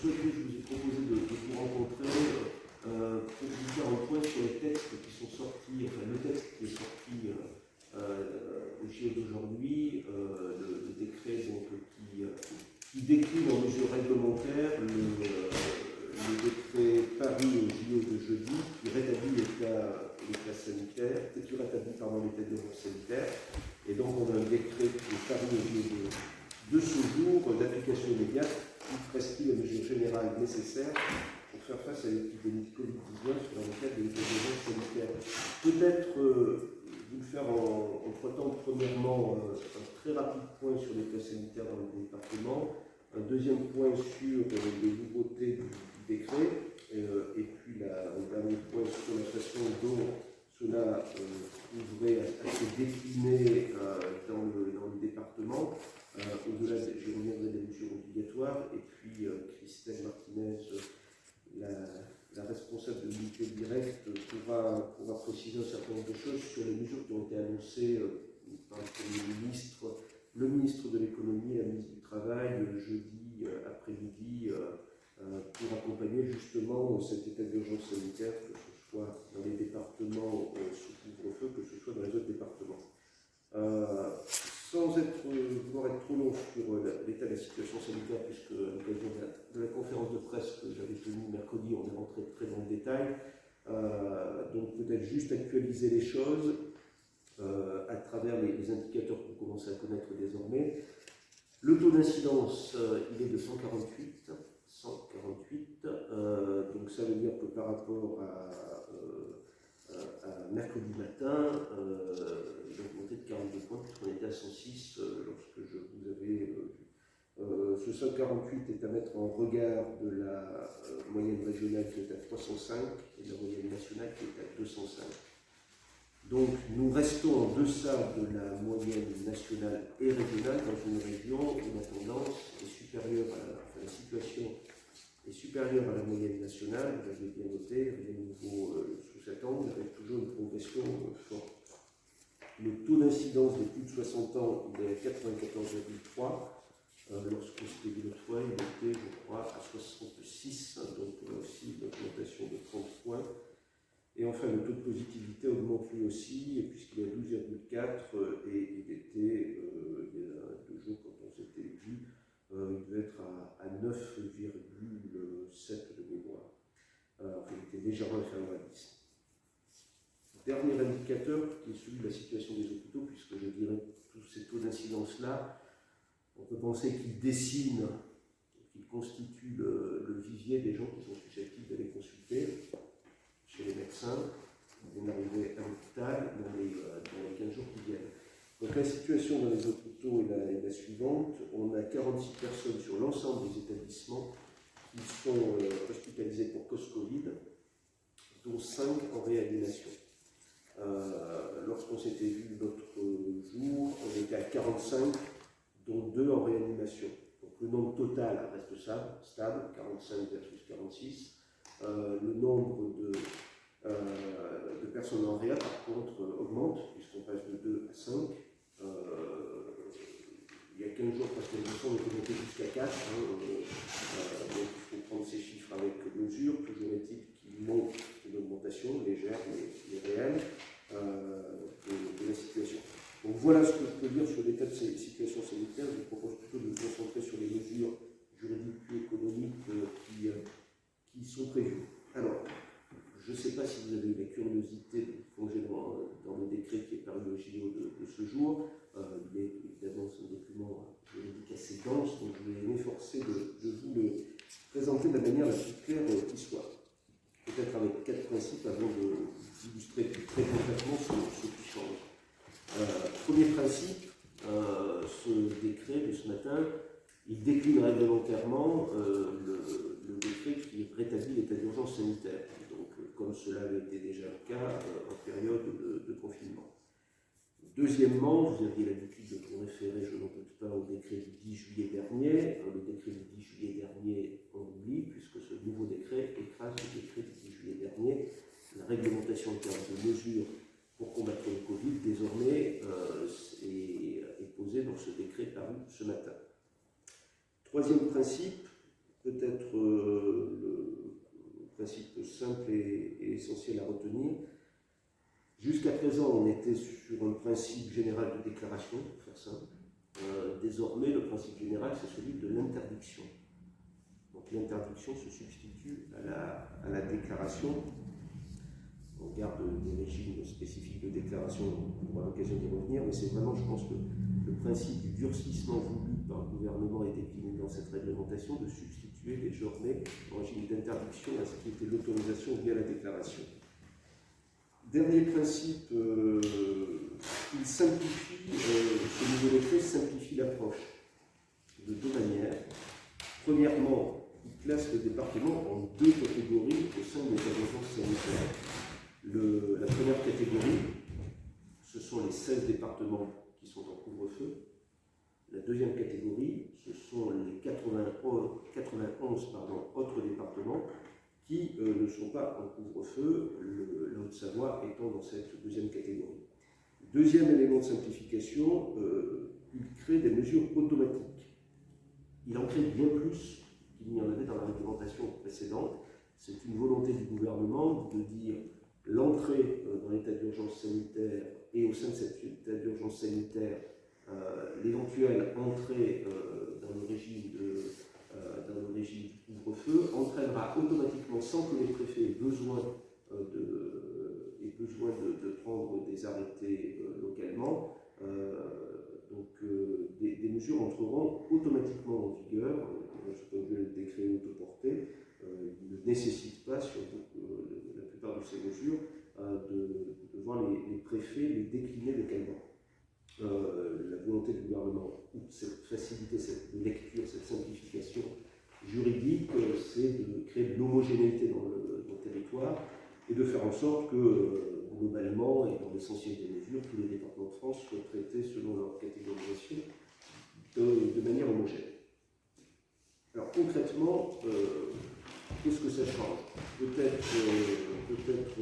souhaitez, je vous ai proposé de vous rencontrer pour vous faire un point sur les textes qui sont sortis, enfin le texte qui est sorti au JO d'aujourd'hui, le décret donc, qui décline en mesure réglementaire le décret Paris au JO de jeudi, qui rétablit l'état sanitaire, qui rétablit l'état d'urgence sanitaire, et donc on a un décret qui est Paris au JO de ce jour d'application immédiate qui prescrit les mesures générales nécessaires pour faire face à l'épidémie de Covid-19 dans le cadre de l'état d'urgence sanitaire. Peut-être vous le faire en traitant premièrement un très rapide point sur l'état sanitaire dans le département, un deuxième point sur les nouveautés du décret, et puis un dernier point sur la façon dont cela trouverait à se décliner dans le département. Au-delà, je reviendrai des mesures obligatoires, et puis Christelle Martinez, la responsable de l'unité directe, pourra préciser un certain nombre de choses sur les mesures qui ont été annoncées par le ministre de l'économie et la ministre du travail jeudi après-midi pour accompagner justement cet état d'urgence sanitaire, que ce soit dans les départements sous couvre-feu, que ce soit dans les autres départements. Sans vouloir être trop long sur l'état de la situation sanitaire, puisque à l'occasion de la conférence de presse que j'avais tenue mercredi, on est rentré très dans le détail. Donc peut-être juste actualiser les choses à travers les indicateurs que vous commencez à connaître désormais. Le taux d'incidence, il est de 148. Donc ça veut dire que par rapport à mercredi matin, il a augmenté de 42 points, puisqu'on était à 106 lorsque je vous avais vu. Ce 148 est à mettre en regard de la moyenne régionale qui est à 305 et de la moyenne nationale qui est à 205. Donc nous restons en deçà de la moyenne nationale et régionale dans une région où la tendance est supérieure la situation est supérieure à la moyenne nationale. Vous l'avez bien noté, les niveaux sous 7 ans, avec toujours une progression forte. Le taux d'incidence des plus de 60 ans, il est à 94,3. Lorsqu'on s'était vu l'autre fois, il était, je crois, à 66, donc là aussi une augmentation de 30 points. Et enfin, le taux de positivité augmente lui aussi, puisqu'il est à 12,4, et il était, il y a 2 jours quand on s'était vu, il devait être à 9,7 de mémoire. Enfin, il était légèrement inférieur à 10. Dernier indicateur, qui est celui de la situation des hôpitaux, puisque je dirais que tous ces taux d'incidence-là, on peut penser qu'ils dessinent, qu'ils constituent le vivier des gens qui sont susceptibles d'aller consulter chez les médecins, bien arriver à l'hôpital dans les 15 jours qui viennent. Donc la situation dans les hôpitaux est la suivante. On a 46 personnes sur l'ensemble des établissements qui sont hospitalisées pour cause Covid, dont 5 en réanimation. Lorsqu'on s'était vu l'autre jour, on était à 45, dont 2 en réanimation. Donc le nombre total reste stable, 45 versus 46. Le nombre de personnes en réa, par contre, augmente, puisqu'on passe de 2 à 5. Il y a 15 jours, presque on est monté jusqu'à 4. Donc il faut prendre ces chiffres avec mesure. Toujours est-il qu'il montre une augmentation légère mais réelle de la situation. Donc voilà ce que je peux dire sur l'état de ces situations sanitaires. Je vous propose plutôt de me concentrer sur les mesures juridiques et économiques qui sont prévues. Alors, je ne sais pas si vous avez eu la curiosité de plonger dans le décret qui est paru au JO de ce jour. Il est évidemment un document juridique assez dense, donc je vais m'efforcer de vous le présenter de la manière la plus claire qui soit. Peut-être avec 4 principes avant d'illustrer très concrètement ce qui change. Premier principe, ce décret de ce matin, il décline réglementairement le décret qui rétablit l'état d'urgence sanitaire, donc comme cela avait été déjà le cas en période de confinement. Deuxièmement, vous aviez l'habitude de vous référer, je n'en doute pas, au décret du 10 juillet dernier. Le décret du 10 juillet dernier, on l'oublie, puisque ce nouveau décret écrase le décret du 10 juillet dernier. La réglementation en termes de mesures pour combattre le Covid, désormais, est posée dans ce décret paru ce matin. Troisième principe, peut-être le principe simple et essentiel à retenir. Jusqu'à présent, on était sur un principe général de déclaration, pour faire simple. Désormais, le principe général, c'est celui de l'interdiction. Donc l'interdiction se substitue à la déclaration. On garde des régimes spécifiques de déclaration, on aura l'occasion d'y revenir, mais c'est vraiment, je pense, le principe du durcissement voulu par le gouvernement et décliné dans cette réglementation de substituer désormais au régime d'interdiction à ce qui était l'autorisation via la déclaration. Dernier principe, il simplifie, ce nouveau décret simplifie l'approche de deux manières. Premièrement, il classe les départements en deux catégories au sein de l'état d'urgence sanitaire. La première catégorie, ce sont les 16 départements qui sont en couvre-feu. La deuxième catégorie, ce sont les 91 autres départements qui ne sont pas en couvre-feu, la Haute-Savoie étant dans cette deuxième catégorie. Deuxième élément de simplification, il crée des mesures automatiques. Il en crée bien plus qu'il n'y en avait dans la réglementation précédente. C'est une volonté du gouvernement de dire l'entrée dans l'état d'urgence sanitaire et au sein de cet état d'urgence sanitaire, l'éventuelle entrée dans le régime du couvre-feu entraînera automatiquement, sans que les préfets aient besoin de prendre des arrêtés localement, des mesures entreront automatiquement en vigueur. Ce qu'on veut le décret autoporté ne nécessite pas, sur la plupart de ces mesures, de voir les préfets les décliner localement. La volonté du gouvernement, cette facilité, cette lecture, cette simplification juridique, c'est de créer de l'homogénéité dans le territoire et de faire en sorte que, globalement, et dans l'essentiel des mesures, tous les départements de France soient traités selon leur catégorisation de manière homogène. Alors concrètement, qu'est-ce que ça change? Peut-être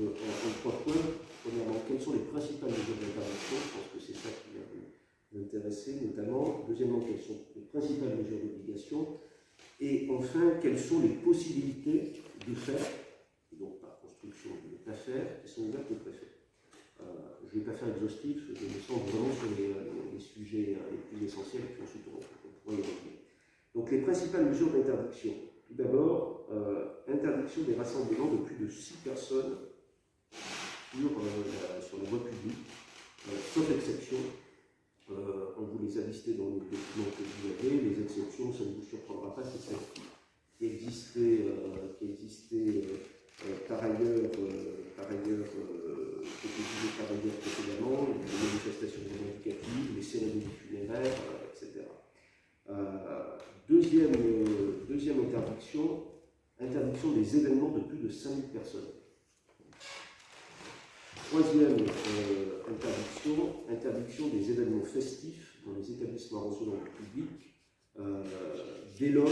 en trois points. Premièrement, quelles sont les principales mesures d'intervention? Je pense que c'est ça qui va vous intéresser notamment. Deuxièmement, quelles sont les principales mesures d'obligation? Et enfin, quelles sont les possibilités de faire, et donc par construction de ne pas faire, qui sont ouvertes aux préfets. Je ne vais pas faire exhaustif, je me sens vraiment sur les sujets les plus essentiels, et puis ensuite on pourra y revenir. Donc les principales mesures d'interdiction. Tout d'abord, interdiction des rassemblements de plus de 6 personnes sur la voie publique, sauf exception. On vous les a listés dans le document que vous avez. Les exceptions, ça ne vous surprendra pas, c'est celle qui existait par ailleurs précédemment, les manifestations revendicatives, les cérémonies funéraires, etc. Deuxième interdiction des événements de plus de 5000 personnes. Troisième interdiction des événements festifs dans les établissements recevant du public, dès lors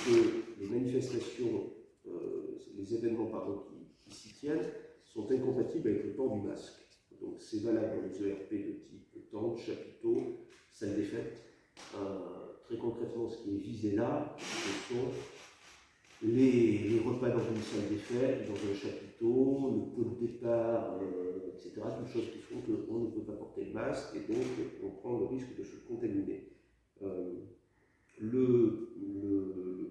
que les manifestations, les événements qui s'y tiennent, sont incompatibles avec le port du masque. Donc c'est valable dans les ERP de type tente, chapiteau, salle des fêtes. Très concrètement, ce qui est visé là, ce sont les repas dans une salle des fêtes, dans un chapiteau, le pot de départ, etc. Toutes choses qui font qu'on ne peut pas porter le masque et donc on prend le risque de se contaminer. Le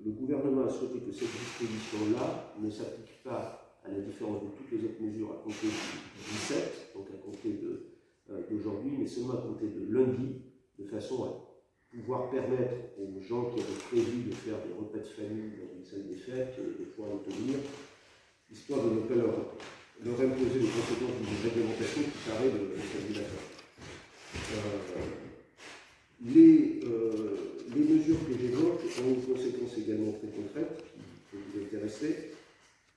gouvernement a souhaité que cette disposition-là ne s'applique pas, à la différence de toutes les autres mesures, à compter du 17, donc à compter d'aujourd'hui, mais seulement à compter de lundi, de façon à pouvoir permettre aux gens qui avaient prévu de faire des repas de famille dans une salle des fêtes de pouvoir le tenir, histoire de ne pas leur imposer les conséquences d'une réglementation qui paraît de stabilisateur. Les mesures que j'évoque ont une conséquence également très concrète qui peut vous intéresser,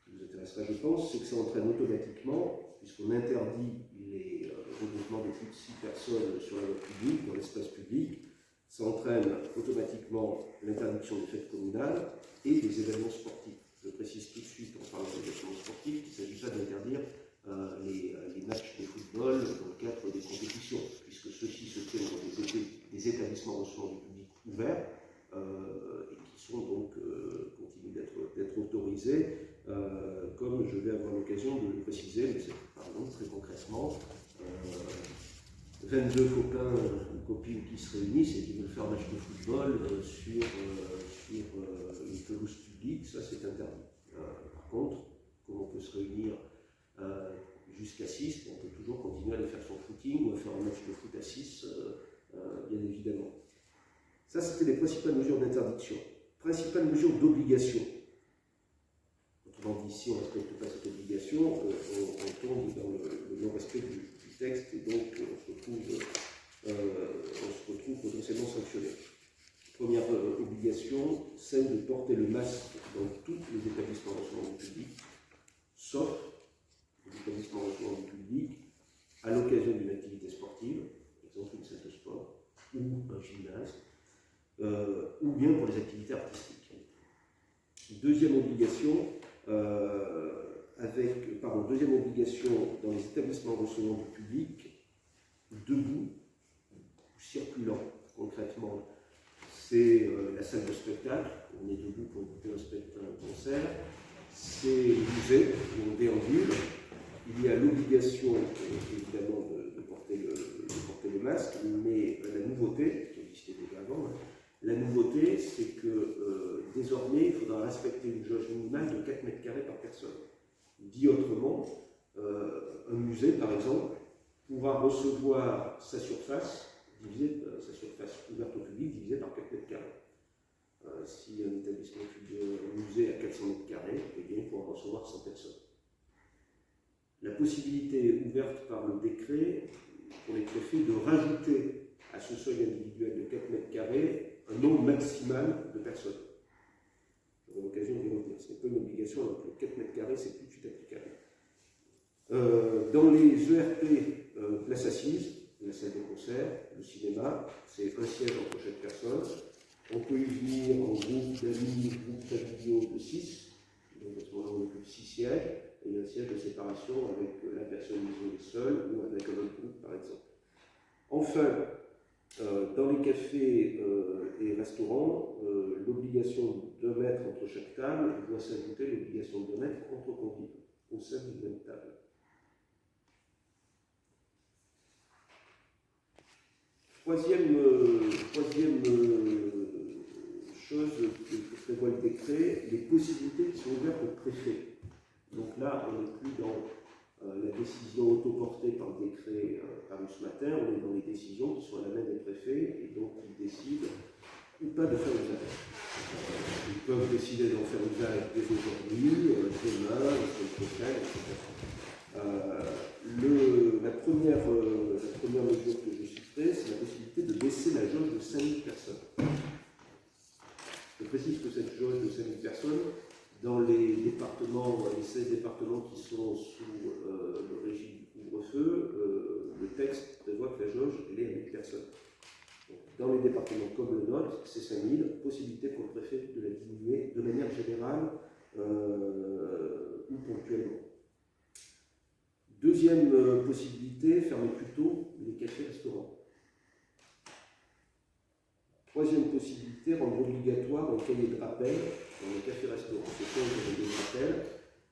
qui vous intéressera je pense, c'est que ça entraîne automatiquement, puisqu'on interdit les regroupements de plus de 6 personnes sur la voie publique, dans l'espace public, ça entraîne automatiquement l'interdiction des fêtes communales et des événements sportifs. Je précise tout de suite, en parlant des événements sportifs, qu'il ne s'agit pas d'interdire les matchs de football dans le cadre des compétitions, puisque ceux-ci se tiennent dans des établissements recevant du public ouverts et qui sont donc autorisés, comme je vais avoir l'occasion de le préciser, mais c'est par exemple très concrètement 22 copains ou copines qui se réunissent et qui veulent faire un match de football sur une pelouse publique, ça c'est interdit. Par contre, comme on peut se réunir jusqu'à 6, on peut toujours continuer à aller faire son footing ou à faire un match de foot à 6, bien évidemment. Ça, c'était les principales mesures d'interdiction. Principales mesures d'obligation. Autrement dit, si on ne respecte pas cette obligation, on tombe dans le non-respect du texte et donc on se retrouve potentiellement sanctionné. Première obligation, celle de porter le masque dans tous les établissements recevant du public, sauf les établissements recevant du public à l'occasion d'une activité sportive, par exemple une salle de sport ou un gymnase, ou bien pour les activités artistiques. Deuxième obligation, deuxième obligation dans les établissements recevant du public, debout ou circulant. Concrètement, c'est la salle de spectacle, on est debout pour écouter un concert, c'est le musée où on déambule. Il y a l'obligation, évidemment, de porter le masque, mais la nouveauté, qui existait déjà avant, la nouveauté, c'est que désormais, il faudra respecter une jauge minimale de 4 mètres carrés par personne. Dit autrement, un musée, par exemple, pourra recevoir sa surface ouverte au public divisée par 4 mètres carrés. Si un établissement un musée a 400 mètres carrés, eh bien, il pourra recevoir 100 personnes. La possibilité ouverte par le décret pour les préfets de rajouter à ce seuil individuel de 4 mètres carrés un nombre maximal de personnes. J'aurai l'occasion d'y revenir. Ce n'est pas une obligation, alors que 4 mètres carrés, c'est tout de suite applicable. Dans les ERP, place assise, la salle de concert, le cinéma, c'est un siège entre chaque personne. On peut y venir en groupe d'amis, groupe familiaux de 6. Donc à ce moment-là, on occupe 6 sièges. Et il y a un siège de séparation avec la personne isolée seule ou avec un autre groupe, par exemple. Enfin, dans les cafés et restaurants, l'obligation de 2 mètres entre chaque table doit s'ajouter l'obligation de 2 mètres entre convives au sein d'une même table. Troisième chose que prévoit le décret, les possibilités qui sont ouvertes au préfet. Donc là, on n'est plus dans la décision autoportée par le décret paru ce matin, on est dans les décisions qui sont à la main des préfets et donc ils décident ou pas de faire usage. Ils peuvent décider d'en faire usage dès aujourd'hui, demain, la semaine prochaine, etc. La première mesure que je citerai, c'est la possibilité de baisser la jauge de 5000 personnes. Je précise que cette jauge de 5000 personnes, dans les 16 départements qui sont sous le régime du couvre-feu, le texte prévoit que la jauge est à 1000 personnes. Donc, dans les départements comme le nôtre, c'est 5000, possibilité pour le préfet de la diminuer de manière générale ou ponctuellement. Deuxième possibilité, fermer plus tôt les cafés-restaurants. Troisième possibilité, rendre obligatoire un cahier de rappel dans les cafés-restaurants. C'est quoi le cahier de rappel?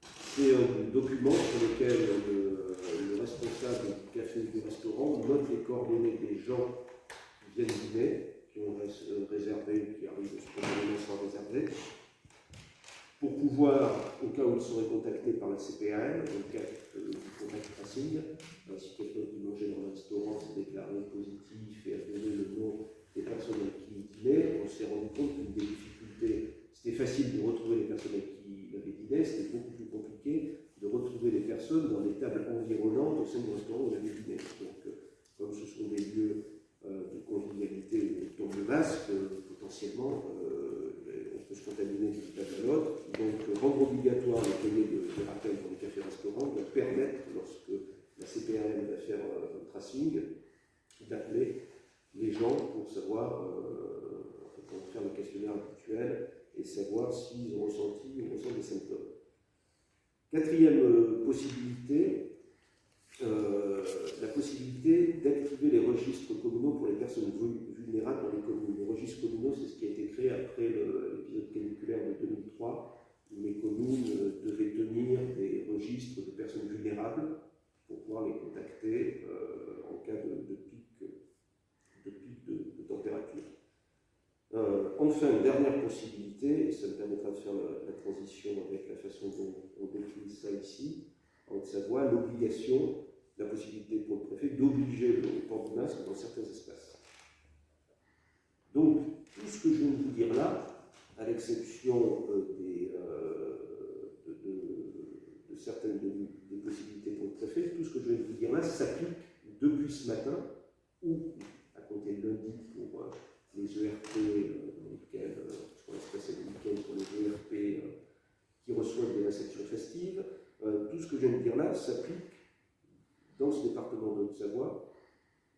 C'est un document sur lequel le responsable du café ou du restaurant note les coordonnées des gens qui viennent dîner, qui ont réservé ou qui arrivent spontanément sans réserver, pour pouvoir, au cas où ils seraient contactés par la CPAM, dans le cas du contact tracing, si quelqu'un qui mangeait dans le restaurant s'est déclaré positif et a donné le nom des personnes avec qui il dînait, on s'est rendu compte qu'une des difficultés, c'était facile de retrouver les personnes avec qui il avait dîné, c'était beaucoup plus compliqué de retrouver les personnes dans les tables environnantes au sein du restaurant où il avait dîné. Donc, comme ce sont des lieux de convivialité où on tombe le masque, potentiellement, on peut se contaminer d'une table à l'autre. Donc, rendre obligatoire le cahier de rappel pour les cafés-restaurants doit permettre, lorsque la CPRM va faire un tracing, d'appeler les gens pour savoir, pour faire le questionnaire habituel et savoir s'ils ont ressenti ou ressentent des symptômes. Quatrième possibilité, la possibilité d'activer les registres communaux pour les personnes vulnérables dans les communes. Les registres communaux, c'est ce qui a été créé après l'épisode caniculaire de 2003, où les communes communes devaient tenir des registres de personnes vulnérables pour pouvoir les contacter en cas de pic de température. Enfin, dernière possibilité, et ça me permettra de faire la transition avec la façon dont on décline ça ici, en Haute-Savoie, l'obligation, la possibilité pour le préfet d'obliger le port du masque dans certains espaces. Donc, tout ce que je viens de vous dire là, à l'exception de certaines des possibilités pour le préfet, tout ce que je viens de vous dire là s'applique depuis ce matin, ou à compter de lundi pour les ERP, dans lesquels, ce qu'on espèce le week-end pour les ERP qui reçoivent des réceptions festives, tout ce que je viens de dire là s'applique dans ce département de Haute-Savoie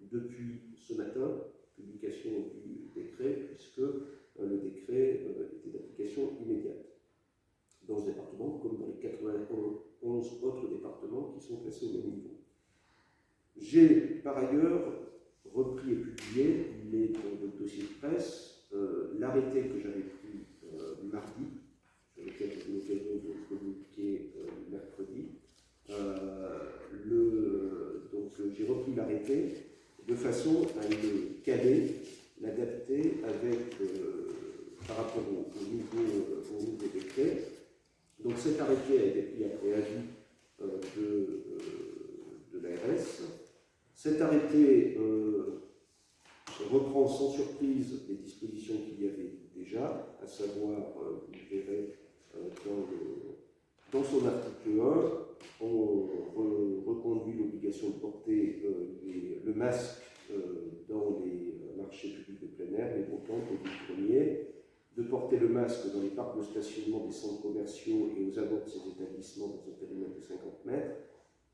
depuis ce matin, publication du décret, puisque le décret était d'application immédiate dans ce département, comme dans les 91 autres départements qui sont placés au même niveau. J'ai par ailleurs repris et publié, il est dans le dossier de presse, l'arrêté que j'avais pris mardi, sur lequel j'ai eu l'occasion de communiquer mercredi. Donc j'ai repris l'arrêté de façon à le caler, l'adapter avec, par rapport au nouveau décret. Donc cet arrêté a été pris après avis de l'ARS. Cet arrêté reprend sans surprise les dispositions qu'il y avait déjà, à savoir, vous le verrez dans son article 1, on reconduit l'obligation de porter le masque dans les marchés publics de plein air, les brocantes, les premiers, de porter le masque dans les parcs de stationnement des centres commerciaux et aux abords de ces établissements dans un périmètre de 50 mètres,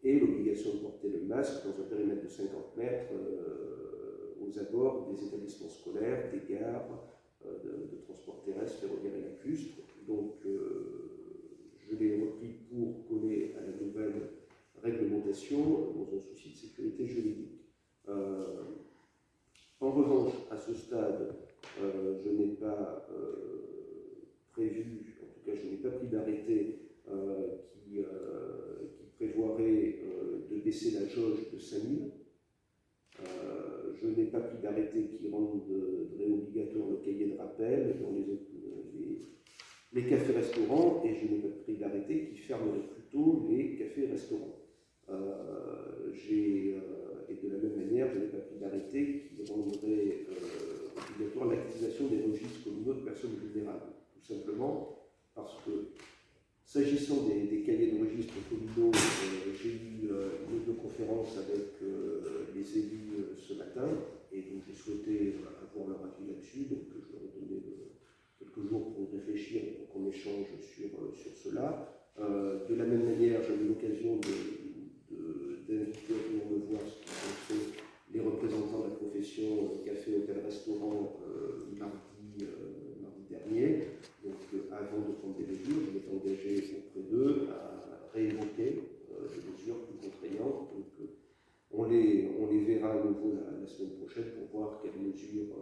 et l'obligation de porter le masque dans un périmètre de 50 mètres aux abords des établissements scolaires, des gares, de transport terrestre, ferroviaire et lacustre. Donc, je l'ai repris pour coller à la nouvelle réglementation dans un souci de sécurité juridique. En revanche, à ce stade, je n'ai pas prévu, en tout cas je n'ai pas pris d'arrêté qui prévoirait de baisser la jauge de 5 000. Je n'ai pas pris d'arrêté qui rendrait obligatoire le cahier de rappel dans les cafés-restaurants, et je n'ai pas pris d'arrêté qui fermerait plutôt les cafés-restaurants. Et de la même manière, je n'ai pas pris d'arrêté qui rendrait obligatoire l'activation des registres communaux de personnes vulnérables. Tout simplement parce que, s'agissant des cahiers de registres communaux, j'ai eu une conférence avec les élus ce matin, et donc j'ai souhaité avoir leur avis là-dessus, donc je leur ai donné quelques jours pour réfléchir et pour qu'on échange sur cela. De la même manière, j'ai eu l'occasion d'inviter à venir me voir ce qui sont fait les représentants de la profession café, hôtel, restaurant mardi dernier. Donc avant de prendre des mesures, je m'étais engagé auprès d'eux à réévoquer des mesures plus contraignantes. Donc on les verra à nouveau la semaine prochaine pour voir quelles mesures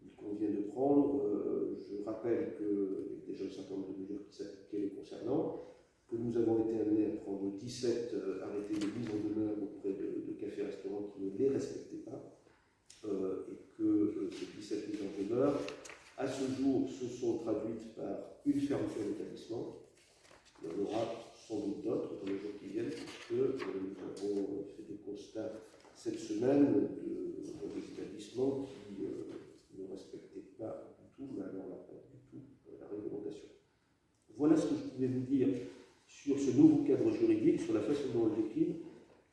il convient de prendre. Je rappelle qu'il y a déjà un certain nombre de mesures qui s'appliquaient les concernant, que nous avons été amenés à prendre 17 arrêtés de mise en demeure auprès de cafés-restaurants qui ne les respectaient pas, et que ces 17 mises en demeure, à ce jour, se sont traduites par une fermeture d'établissement. Il y en aura sans doute d'autres dans les jours qui viennent, puisque nous avons fait des constats cette semaine des établissements qui ne respectaient pas du tout, mais alors pas du tout, la réglementation. Voilà ce que je pouvais vous dire sur ce nouveau cadre juridique, sur la façon dont on le décline.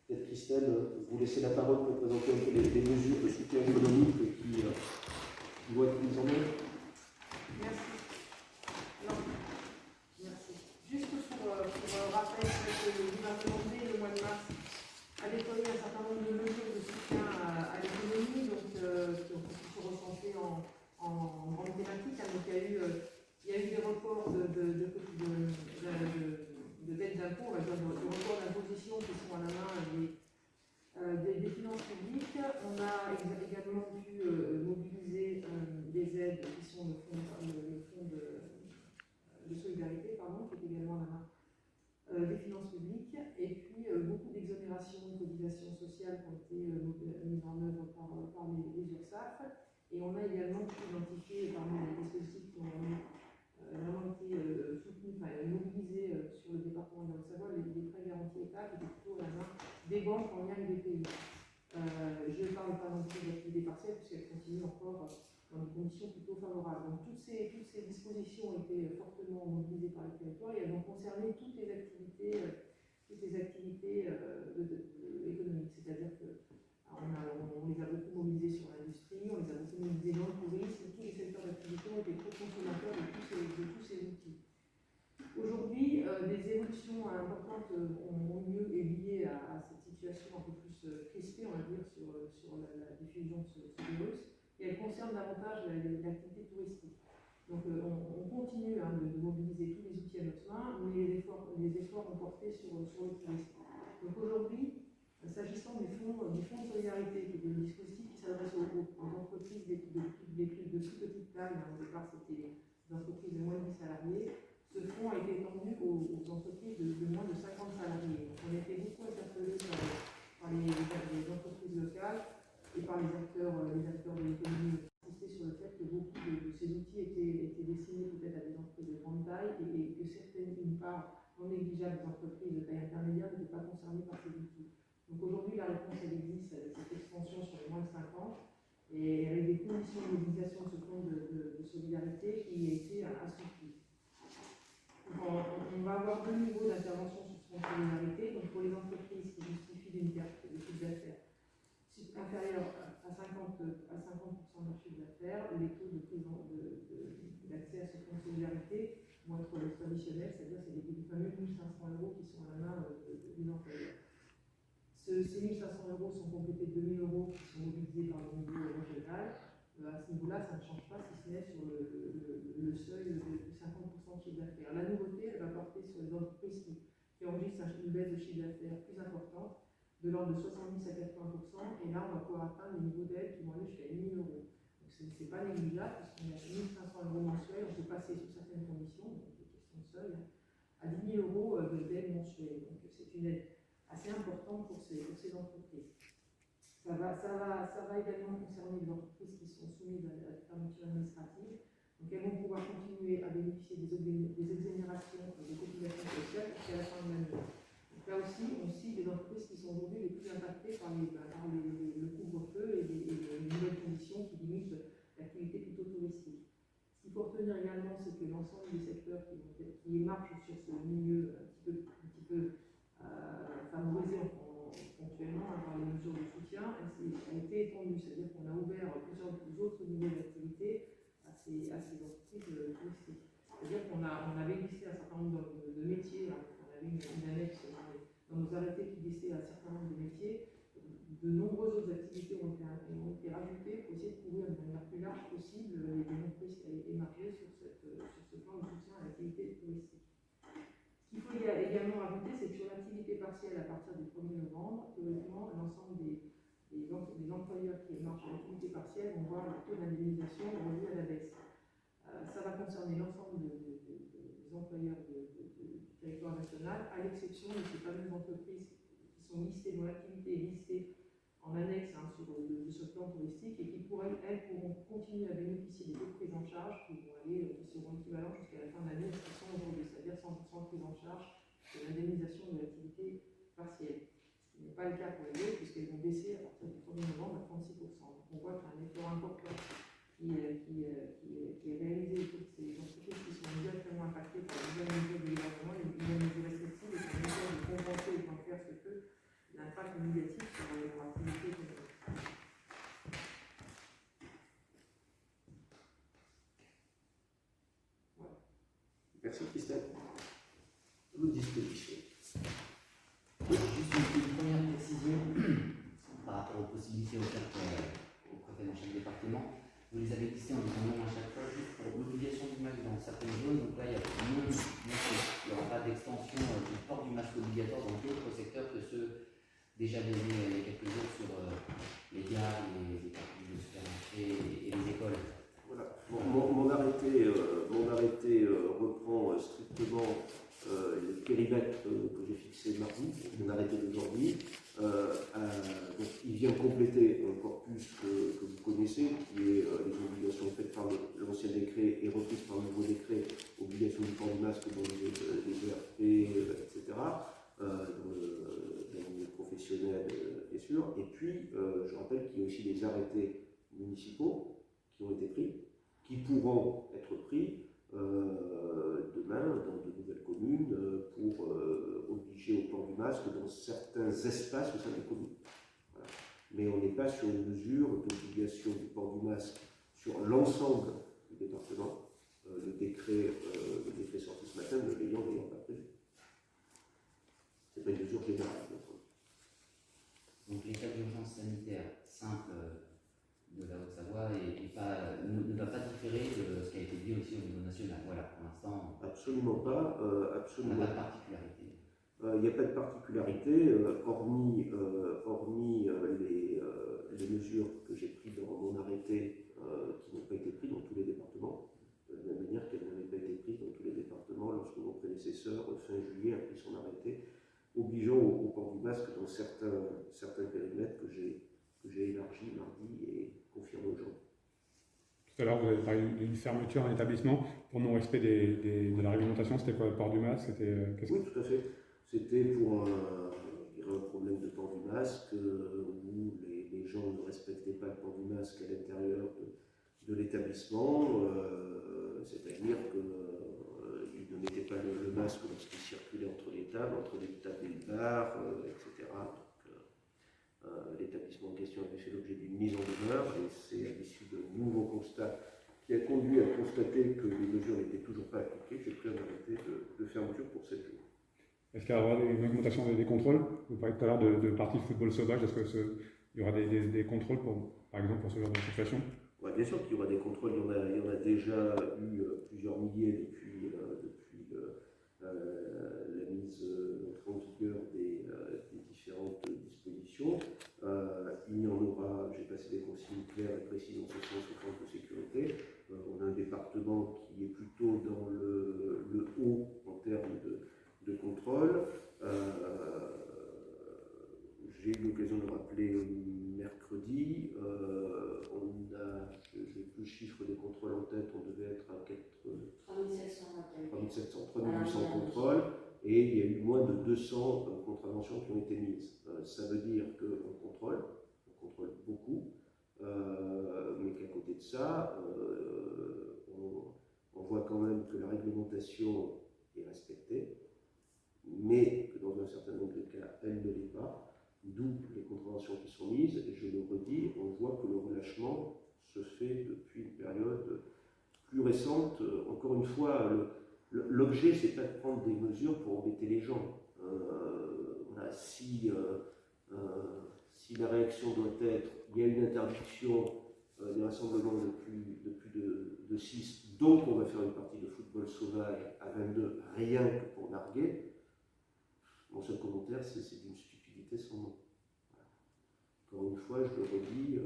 Peut-être Christelle, vous laissez la parole pour présenter un peu les mesures de soutien économique qui vont être mises en œuvre. Merci. Alors, merci. Juste pour rappeler que le gouvernement, dès le mois de mars, a déployé un certain nombre de mesures de soutien à l'économie, donc qui sont recensées en grande thématique. Donc, il y a eu des reports de dettes d'impôt, on va dire de reports d'imposition qui sont à la main des finances publiques. On a également pu mobiliser des aides préfectorale. Donc toutes ces dispositions ont été fortement mobilisées par les territoires et elles ont concerné toutes les activités économiques. C'est-à-dire que on les a beaucoup mobilisés sur l'industrie, on les a beaucoup mobilisés dans le tourisme, tous les secteurs d'activité ont été consommateurs de tous ces outils. Aujourd'hui, des évolutions importantes ont lieu et liées à cette situation un peu plus crispée, on va dire, sur la diffusion de ce virus, et elles concernent davantage l'activité touristique. Donc on continue de mobiliser tous les outils à notre main, mais les efforts ont porté sur le tourisme. Donc aujourd'hui, s'agissant du fonds de solidarité, qui est un dispositif qui s'adresse aux entreprises de plus petite taille, au départ c'était des entreprises de moins de 10 salariés, ce fonds a été étendu aux entreprises de moins de 50 salariés. Donc on a été beaucoup interpellés par les entreprises locales et par les acteurs de l'économie, insisté sur le fait que beaucoup de ces outils étaient destinés peut-être à des entreprises de grande taille et que une part non négligeable des entreprises de taille intermédiaire n'étaient pas concernées par ces outils. Donc aujourd'hui, la réponse elle existe avec cette extension sur les moins de 50 et avec des conditions de mobilisation de ce fonds de solidarité qui a été assouplies. On va avoir deux niveaux d'intervention sur ce fonds de solidarité. Donc pour les entreprises qui justifient d'une perte de chiffre d'affaires inférieur à 50% de leur chiffre d'affaires, les taux d'accès à ce fonds de solidarité vont être traditionnels, c'est-à-dire c'est les fameux 1 500 € qui sont à la main des employeurs. Ces 1 500 € sont complétés de 2 000 € qui sont mobilisés par le niveau régional. À ce niveau-là, ça ne change pas si ce n'est sur le seuil de 50% de chiffre d'affaires. La nouveauté, elle va porter sur les entreprises qui enregistrent une baisse de chiffre d'affaires plus importante, de l'ordre de 70 à 80%, et là, on va pouvoir atteindre des niveaux d'aide qui vont aller jusqu'à 1 000 €. Donc, ce n'est pas négligeable, puisqu'on est à 1 500 € mensuels, on peut passer sous certaines conditions, donc des questions de seuil, à 10 000 € d'aide mensuelle. Donc, c'est une aide assez importante pour ces entreprises. Ça va également concerner les entreprises qui sont soumises à la fermeture administrative. Donc elles vont pouvoir continuer à bénéficier des exonérations de cotisations sociales jusqu'à la fin de l'année. Donc là aussi, on cible les entreprises qui sont aujourd'hui les plus impactées par le couvre-feu et les nouvelles conditions qui limitent l'activité plutôt touristique. Ce qu'il faut retenir également, c'est que l'ensemble des secteurs qui émargent sur ce milieu un petit peu favorisé ponctuellement par les mesures de soutien, a été étendue, c'est-à-dire qu'on a ouvert plusieurs autres niveaux d'activité à ces entreprises touristiques. C'est-à-dire qu'on avait listé un certain nombre de métiers, on avait une annexe dans nos arrêtés qui listait un certain nombre de métiers. De nombreuses autres activités ont été rajoutées pour essayer de couvrir de manière plus large possible les entreprises qui avaient émargé sur ce plan de soutien à l'activité touristique. Ce qu'il faut également rajouter, c'est que sur l'activité partielle à partir du 1er novembre, théoriquement, l'ensemble des employeurs qui émargent à l'activité partielle vont voir le taux d'indemnisation revu à la baisse. Ça va concerner l'ensemble des employeurs du territoire national, à l'exception de ces fameuses entreprises qui sont listées, dont l'activité est listée en annexe de ce plan touristique et qui pourront continuer à bénéficier des taux de prise en charge qui seront équivalents jusqu'à la fin de l'année à 100 €, c'est-à-dire 100% de prise en charge de l'indemnisation de l'activité partielle. Ce qui n'est pas le cas pour les autres, puisqu'elles vont baisser à partir du 1er novembre à 36%. Donc on voit qu'il y a un effort important qui est réalisé pour ces entreprises qui sont directement impactées par les nouvelles mesures du gouvernement, les nouvelles mesures restrictives, et qui ont besoin de compenser autant faire ce que l'impact négatif sur leur activité économique. Voilà. Merci Christelle. Vos dispositions. Juste une première précision par rapport aux possibilités offertes au préfet dans chaque département. Vous les avez listées en disant non à chaque fois, juste pour l'obligation du masque dans certaines zones. Donc là, il y a non masque. Il n'y aura pas d'extension du port du masque obligatoire dans d'autres secteurs que ceux déjà donnés il y a quelques jours sur les gares, les parties de supermarchés et les écoles. Voilà. Mon arrêté reprend strictement le périmètre que j'ai fixé mardi, mon arrêté d'aujourd'hui. Donc, il vient compléter un corpus que vous connaissez, qui est les obligations faites par l'ancien décret et reprises par le nouveau décret, obligation du port du masque dans les ERP, etc., dans le milieu professionnel, bien sûr. Et puis, je rappelle qu'il y a aussi des arrêtés municipaux qui ont été pris, qui pourront vont être pris demain dans de nouvelles communes pour obliger au port du masque dans certains espaces au sein des communes. Voilà. Mais on n'est pas sur une mesure d'obligation du port du masque sur l'ensemble du département. Le décret sorti ce matin ne l'ayant d'ailleurs pas prévu. C'est pas une mesure générale. Donc l'état d'urgence sanitaire simple de la Haute-Savoie ne va pas différer de ce qui a été dit aussi au niveau national. Voilà, pour l'instant. Absolument pas. On n'a pas de particularité. Il n'y a pas de particularité, hormis les mesures que j'ai prises dans mon arrêté qui n'ont pas été prises dans tous les départements, de la même manière qu'elles n'avaient pas été prises dans tous les départements lorsque mon prédécesseur, fin juillet, a pris son arrêté, obligeant au port du masque dans certains périmètres que j'ai élargis mardi et confirmé aujourd'hui. Tout à l'heure, vous avez parlé d'une fermeture d'un établissement pour non-respect de la réglementation. C'était quoi, le port du masque? Oui, tout à fait. C'était pour un problème de port du masque où les gens ne respectaient pas le port du masque à l'intérieur de l'établissement, c'est-à-dire qu'ils ne mettaient pas le masque lorsqu'ils circulaient entre les tables et le bar, etc. Donc, l'établissement en question avait fait l'objet d'une mise en demeure et c'est à l'issue de nouveaux constats qui a conduit à constater que les mesures n'étaient toujours pas appliquées, j'ai pris un arrêté de fermeture pour 7 jours. Est-ce qu'il y aura une augmentation des contrôles? Vous parliez tout à l'heure de parties de football sauvage. Est-ce qu'il y aura des contrôles, par exemple, pour ce genre de situation? Ouais, bien sûr qu'il y aura des contrôles. Il y en a déjà eu plusieurs milliers depuis la mise en vigueur des différentes dispositions. Il y en aura, j'ai passé des consignes claires et précises en ce sens aux forces de sécurité. On a un département qui est plutôt dans le haut en termes de contrôle. J'ai eu l'occasion de rappeler mercredi, j'ai plus le chiffre des contrôles en tête, on devait être à 3800 contrôles, et il y a eu moins de 200 contraventions qui ont été mises. Ça veut dire qu'on contrôle beaucoup, mais qu'à côté de ça, on voit quand même que la réglementation est respectée, mais que dans un certain nombre de cas, elle ne l'est pas, d'où les contraventions qui sont mises, et je le redis, on voit que le relâchement se fait depuis une période plus récente. Encore une fois, l'objet, c'est pas de prendre des mesures pour embêter les gens. Voilà, si la réaction doit être, il y a une interdiction des rassemblements de plus de 6, donc on va faire une partie de football sauvage à 22, rien que pour narguer. Mon seul commentaire, c'est d'une stupidité sans nom. Encore une fois, je le redis,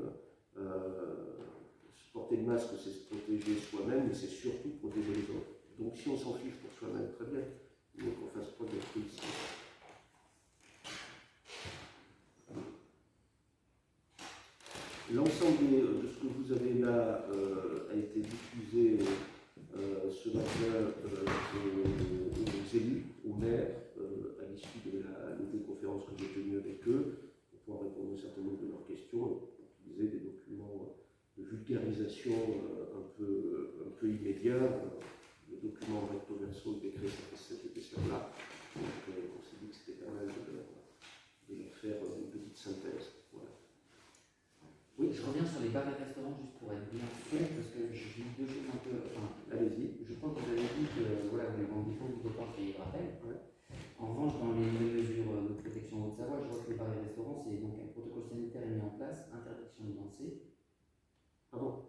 porter le masque, c'est se protéger soi-même, mais c'est surtout protéger les autres. Donc si on s'en fiche pour soi-même, très bien, mais qu'on fasse preuve d'altruisme. L'ensemble de ce que vous avez là a été diffusé ce matin aux élus, aux maires, à l'issue de la conférence que j'ai tenue avec eux, pour pouvoir répondre à un certain nombre de leurs questions et utiliser des documents de vulgarisation un peu immédiats. Le document recto verso, le décret, ça fait cette épaisseur-là. Donc on s'est dit que c'était pas mal de leur faire une petite synthèse. Voilà. Oui, je reviens sur les bars et restaurants juste pour être bien sûr, parce que j'ai dit deux choses un peu. Allez-y. Je pense que vous avez dit que voilà, vous avez défaut du départ et rappel. Ouais. En revanche, dans les mesures de protection Haute-Savoie, je vois que les bars et restaurants, c'est donc un protocole sanitaire est mis en place, interdiction de danser. Pardon.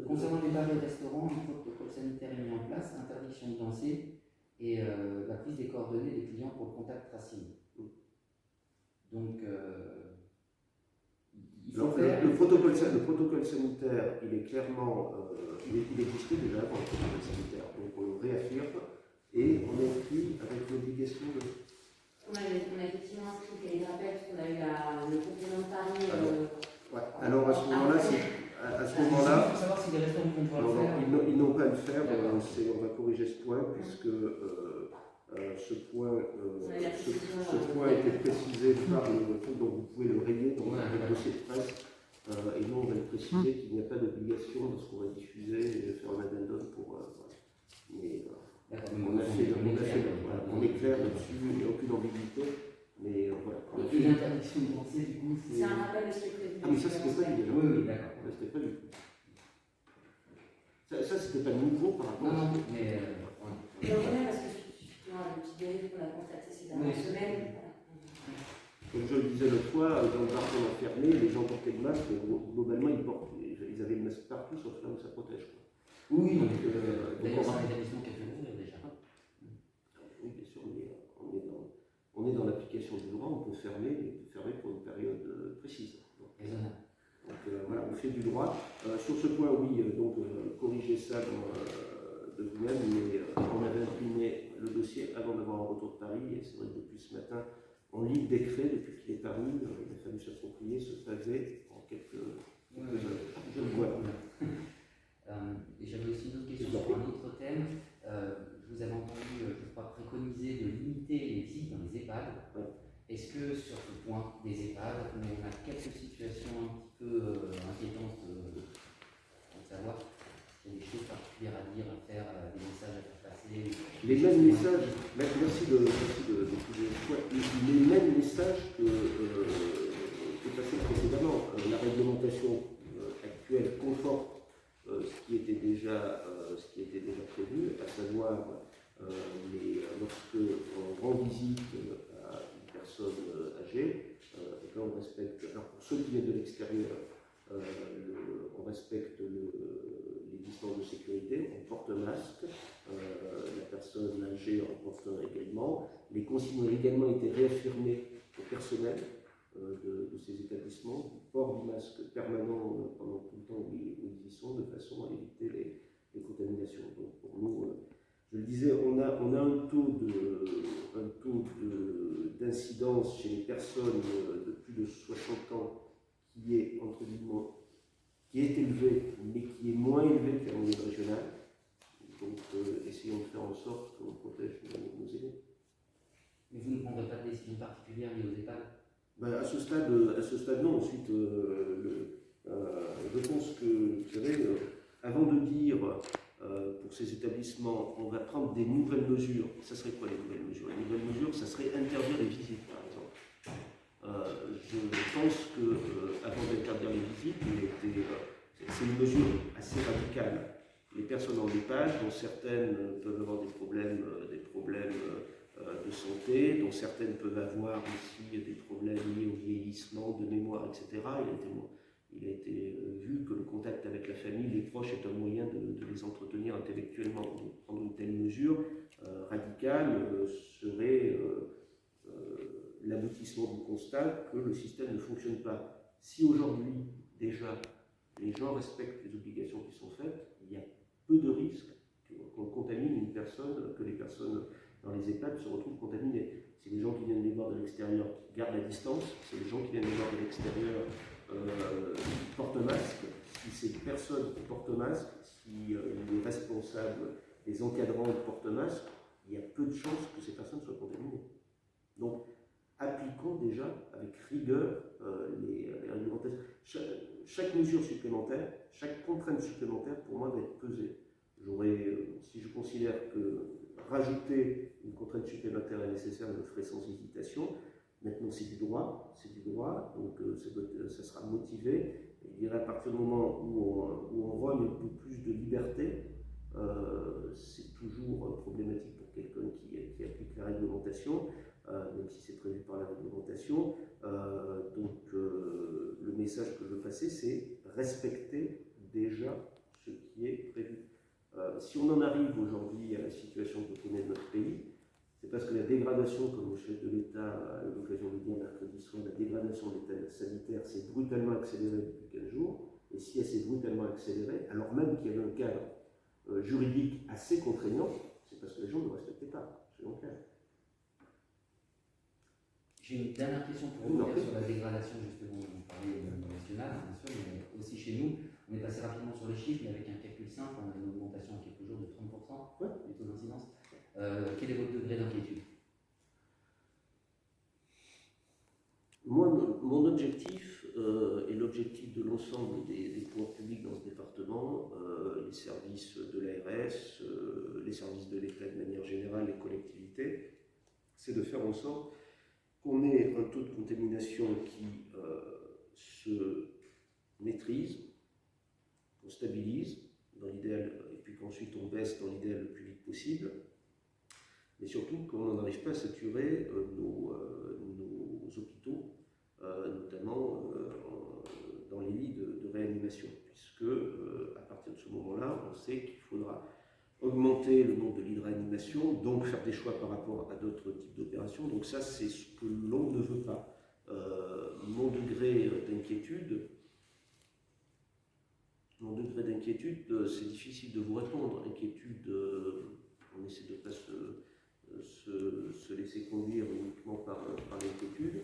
Concernant les bars et restaurants, un protocole sanitaire est mis en place, interdiction de danser et la prise des coordonnées des clients pour le contact tracing. Donc, le protocole sanitaire, il est clairement, il existait déjà avant le protocole sanitaire, donc on le réaffirme et on est pris avec l'obligation de. On a effectivement inscrit les rappels parce qu'on a eu le complément de Paris. Alors à ce moment-là, il faut savoir si les restaurants vont pouvoir le faire. Ils n'ont pas à le faire, on va corriger ce point puisque ce point a été précisé par le retour, donc vous pouvez le rayer dans le dossier de presse Et nous, on va le préciser qu'il n'y a pas d'obligation lorsqu'on va diffuser et faire un addendum pour. Voilà. Mais D'accord, on est clair là-dessus, il n'y a aucune ambiguïté. Mais voilà. Et l'interdiction de penser, du coup, C'est un rappel de ce qui est prévu. Ah, mais ça, c'était pas lui. Oui, d'accord. Ça, c'était pas lui. Ça, c'était pas nouveau par rapport Non, à. non, mais. Et on connaît parce que effectivement, le petit dérive qu'on a constaté ces dernières semaines. Comme je le disais l'autre fois, dans le bar qu'on a fermé, les gens portaient le masque, globalement ils avaient le masque partout, sauf là où ça protège. Quoi. Oui, donc, d'ailleurs, c'est un établissement qui a fait ouvrir déjà. Oui, bien sûr, on est dans l'application du droit, on peut fermer, pour une période précise. Donc voilà, on fait du droit. Sur ce point, oui, corrigez ça de vous-même, mais on avait imprimé le dossier avant d'avoir un retour de Paris, et c'est vrai que depuis ce matin, on lit le décret depuis qu'il est paru, il a fallu s'approprier ce pavé en quelques heures. Je le vois. Et j'avais aussi une autre question sur un autre thème. Je vous avais entendu, je crois, préconiser de limiter les visites dans les EHPAD. Ouais. Est-ce que sur ce point des EHPAD, on a quelques situations un petit peu inquiétantes pour savoir s'il y a des choses particulières à dire, à faire, des messages à faire passer? Les mêmes messages, merci de poser le choix. Les mêmes messages que passé précédemment. La réglementation actuelle conforte ce qui était déjà prévu, à savoir lorsque on rend visite à une personne âgée, et là on respecte, alors pour ceux qui viennent de l'extérieur, on respecte les distances de sécurité, on porte un masque, la personne âgée en porte un également. Les consignes ont également été réaffirmées au personnel de ces établissements, du port du masque permanent pendant tout le temps où ils y sont, de façon à éviter les contaminations. Donc pour nous, je le disais, on a un taux d'incidence chez les personnes de plus de 60 ans qui est, entre guillemets, qui est élevé, mais qui est moins élevé qu'à la moyenne régionale. Donc essayons de faire en sorte qu'on protège nos aînés. Mais vous ne prendrez pas de décision particulière liée aux EHPAD? À ce stade, non. Ensuite, je pense que, vous savez, avant de dire pour ces établissements, on va prendre des nouvelles mesures, ça serait quoi les nouvelles mesures? Les nouvelles mesures, ça serait interdire les visites, par exemple. Je pense qu'avant d'interdire les visites, c'est une mesure assez radicale. Les personnes en EHPAD, dont certaines peuvent avoir des problèmes de santé, dont certaines peuvent avoir aussi des problèmes liés au vieillissement, de mémoire, etc. Il a été vu que le contact avec la famille, les proches, est un moyen de les entretenir intellectuellement. Donc, prendre une telle mesure radicale serait l'aboutissement du constat que le système ne fonctionne pas. Si aujourd'hui, déjà, les gens respectent les obligations qui sont faites, il y a peu de risques qu'on contamine une personne, que les personnes dans les EHPAD se retrouvent contaminés. C'est les gens qui viennent les voir de l'extérieur qui gardent la distance, c'est les gens qui viennent les voir de l'extérieur qui portent un masque. Si ces personnes qui portent un masque, si les responsables, les encadrants portent un masque, il y a peu de chances que ces personnes soient contaminées. Donc, appliquons déjà avec rigueur les réglementations. Chaque mesure supplémentaire, chaque contrainte supplémentaire, pour moi, va être pesée. Si je considère que rajouter une contrainte supplémentaire est nécessaire, je le ferai sans hésitation. Maintenant, c'est du droit, donc ça sera motivé. Et je dirais à partir du moment où on rogne un peu plus de liberté, c'est toujours problématique pour quelqu'un qui applique la réglementation, même si c'est prévu par la réglementation. Donc, le message que je veux passer, c'est respecter déjà ce qui est prévu. Si on en arrive aujourd'hui à la situation que connaît notre pays, c'est parce que la dégradation, comme le chef de l'État a eu l'occasion de le dire mercredi soir, la dégradation de l'état sanitaire s'est brutalement accélérée depuis 15 jours. Et si elle s'est brutalement accélérée, alors même qu'il y avait un cadre juridique assez contraignant, c'est parce que les gens ne respectaient pas, soyons clairs. J'ai une dernière question pour revenir sur la dégradation, justement, dont vous parlez au niveau national, bien sûr, mais aussi chez nous. On est passé rapidement sur les chiffres, mais avec un calcul simple, on a une augmentation en quelques jours de 30% du taux d'incidence. Quel est votre degré d'inquiétude? Moi, mon objectif et l'objectif de l'ensemble des pouvoirs publics dans ce département, les services de l'ARS, les services de l'État de manière générale, les collectivités, c'est de faire en sorte qu'on ait un taux de contamination qui se maîtrise, qu'on stabilise dans l'idéal, et puis qu'ensuite on baisse dans l'idéal le plus vite possible, mais surtout qu'on n'arrive pas à saturer nos hôpitaux, notamment dans les lits de réanimation, puisque à partir de ce moment-là, on sait qu'il faudra augmenter le nombre de lits de réanimation, donc faire des choix par rapport à d'autres types d'opérations. Donc ça, c'est ce que l'on ne veut pas. Mon degré d'inquiétude, c'est difficile de vous répondre. Inquiétude, on essaie de ne pas se laisser conduire uniquement par l'inquiétude.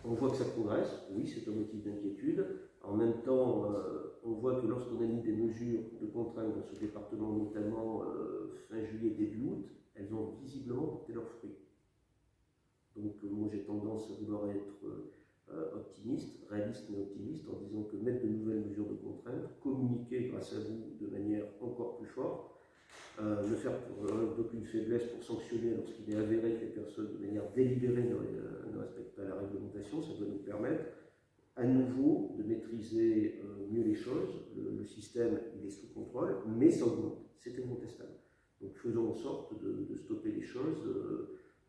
On voit que ça progresse, oui, c'est un motif d'inquiétude. En même temps, on voit que lorsqu'on a mis des mesures de contrainte dans ce département, notamment fin juillet, début août, elles ont visiblement porté leurs fruits. Donc moi j'ai tendance à vouloir être optimiste, réaliste mais optimiste, en disant que mettre de nouvelles mesures de contrainte, communiquer grâce à vous de manière encore plus forte, ne faire d'aucune faiblesse pour sanctionner lorsqu'il est avéré que les personnes de manière délibérée ne respectent pas la réglementation, ça doit nous permettre à nouveau de maîtriser mieux les choses. Le système il est sous contrôle, mais ça augmente, c'est incontestable. Donc faisons en sorte de stopper les choses.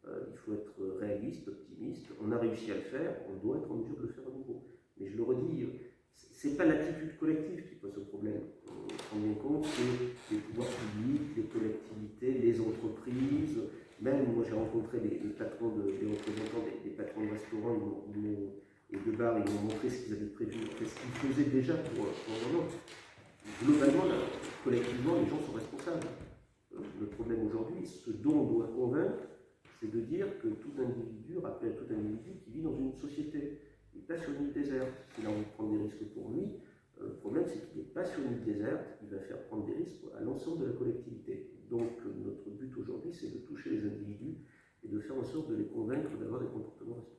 Il faut être réaliste, optimiste. On a réussi à le faire, on doit être en mesure de le faire à nouveau. Mais je le redis, c'est pas l'attitude collective qui pose ce problème. On se rend bien compte que les pouvoirs publics, les collectivités, les entreprises, même moi j'ai rencontré les patrons, les représentants des patrons de restaurants et de bars, ils m'ont montré ce qu'ils avaient prévu, ce qu'ils faisaient déjà pour un moment. Globalement, collectivement, les gens sont responsables. Le problème aujourd'hui, ce dont on doit convaincre, c'est de dire que tout individu rappelle tout individu qui vit dans une société. Il n'est pas sur une île déserte. S'il a envie de prendre des risques pour lui, le problème c'est qu'il n'est pas sur une île déserte, il va faire prendre des risques à l'ensemble de la collectivité. Donc notre but aujourd'hui c'est de toucher les individus et de faire en sorte de les convaincre d'avoir des comportements responsables.